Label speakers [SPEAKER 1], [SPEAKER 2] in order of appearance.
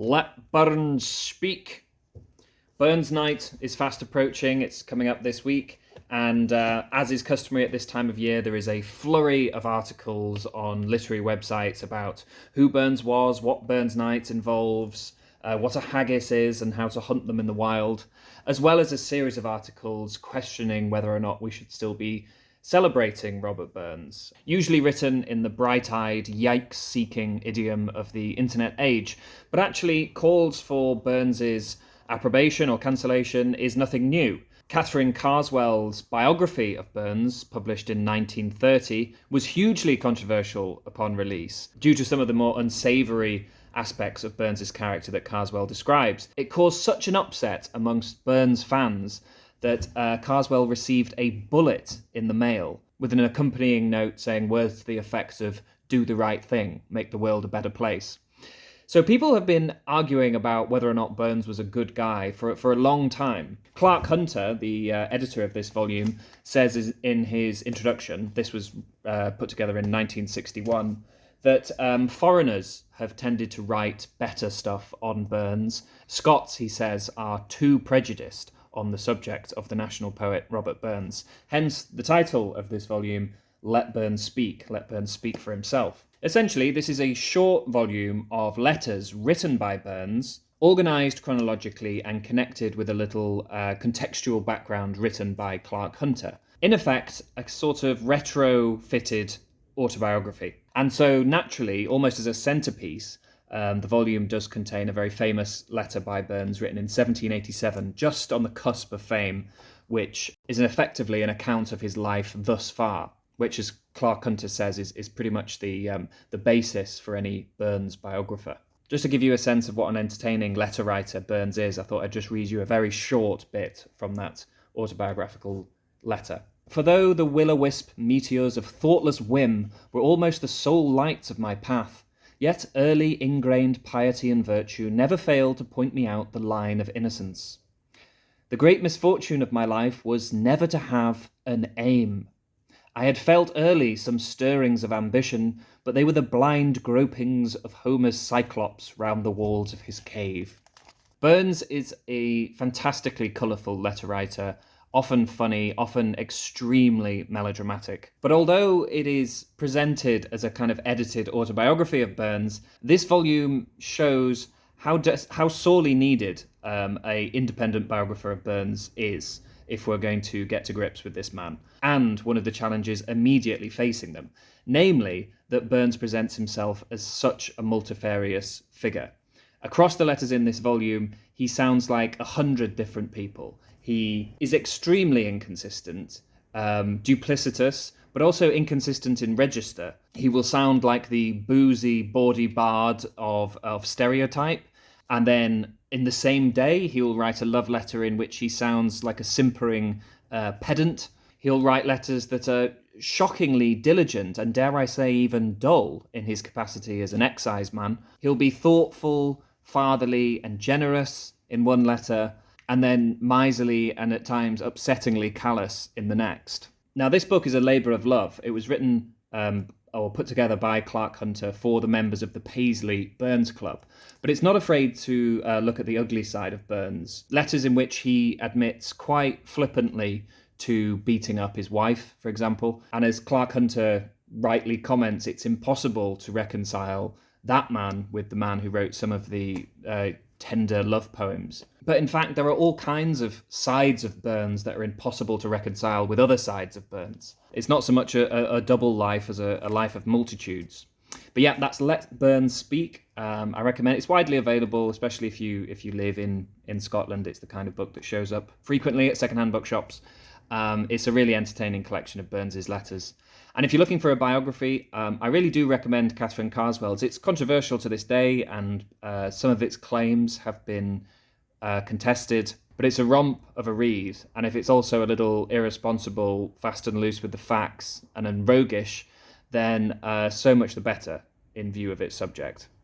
[SPEAKER 1] Let Burns speak. Burns Night is fast approaching. It's coming up this week. And as is customary at this time of year, there is a flurry of articles on literary websites about who Burns was, what Burns Night involves, what a haggis is, and how to hunt them in the wild, as well as a series of articles questioning whether or not we should still be celebrating Robert Burns, usually written in the bright-eyed, yikes-seeking idiom of the internet age, but actually calls for Burns's approbation or cancellation is nothing new. Catherine Carswell's biography of Burns, published in 1930, was hugely controversial upon release due to some of the more unsavoury aspects of Burns's character that Carswell describes. It caused such an upset amongst Burns fans that Carswell received a bullet in the mail with an accompanying note saying words to the effect of "do the right thing, make the world a better place." So people have been arguing about whether or not Burns was a good guy for a long time. Clark Hunter, the editor of this volume, says in his introduction, this was put together in 1961, that foreigners have tended to write better stuff on Burns. Scots, he says, are too prejudiced on the subject of the national poet Robert Burns. Hence the title of this volume, Let Burns Speak, Let Burns Speak for Himself. Essentially, this is a short volume of letters written by Burns, organised chronologically and connected with a little contextual background written by Clark Hunter. In effect, a sort of retro-fitted autobiography. And so naturally, almost as a centrepiece, the volume does contain a very famous letter by Burns written in 1787, just on the cusp of fame, which is effectively an account of his life thus far, which, as Clark Hunter says, is pretty much the basis for any Burns biographer. Just to give you a sense of what an entertaining letter writer Burns is, I thought I'd just read you a very short bit from that autobiographical letter. For though the will-o'-wisp meteors of thoughtless whim were almost the sole lights of my path, yet early ingrained piety and virtue never failed to point me out the line of innocence. The great misfortune of my life was never to have an aim. I had felt early some stirrings of ambition, but they were the blind gropings of Homer's Cyclops round the walls of his cave. Burns is a fantastically colourful letter writer, often funny, often extremely melodramatic. But although it is presented as a kind of edited autobiography of Burns, this volume shows how sorely needed a independent biographer of Burns is if we're going to get to grips with this man, and one of the challenges immediately facing them, namely that Burns presents himself as such a multifarious figure. Across the letters in this volume, he sounds like 100 different people. He is extremely inconsistent, duplicitous, but also inconsistent in register. He will sound like the boozy, bawdy bard of stereotype, and then in the same day, he will write a love letter in which he sounds like a simpering pedant. He'll write letters that are shockingly diligent and, dare I say, even dull in his capacity as an exciseman. He'll be thoughtful, fatherly, and generous in one letter, and then miserly and at times upsettingly callous in the next. Now, this book is a labour of love. It was written or put together by Clark Hunter for the members of the Paisley Burns Club. But it's not afraid to look at the ugly side of Burns. Letters in which he admits quite flippantly to beating up his wife, for example. And as Clark Hunter rightly comments, it's impossible to reconcile that man with the man who wrote some of the tender love poems. But in fact, there are all kinds of sides of Burns that are impossible to reconcile with other sides of Burns. It's not so much a double life as a life of multitudes. But yeah, that's Let Burns Speak. I recommend it. It's widely available, especially if you live in Scotland. It's the kind of book that shows up frequently at secondhand bookshops. It's a really entertaining collection of Burns's letters. And if you're looking for a biography, I really do recommend Catherine Carswell's. It's controversial to this day, and some of its claims have been contested, but it's a romp of a read. And if it's also a little irresponsible, fast and loose with the facts, and then roguish, then so much the better in view of its subject.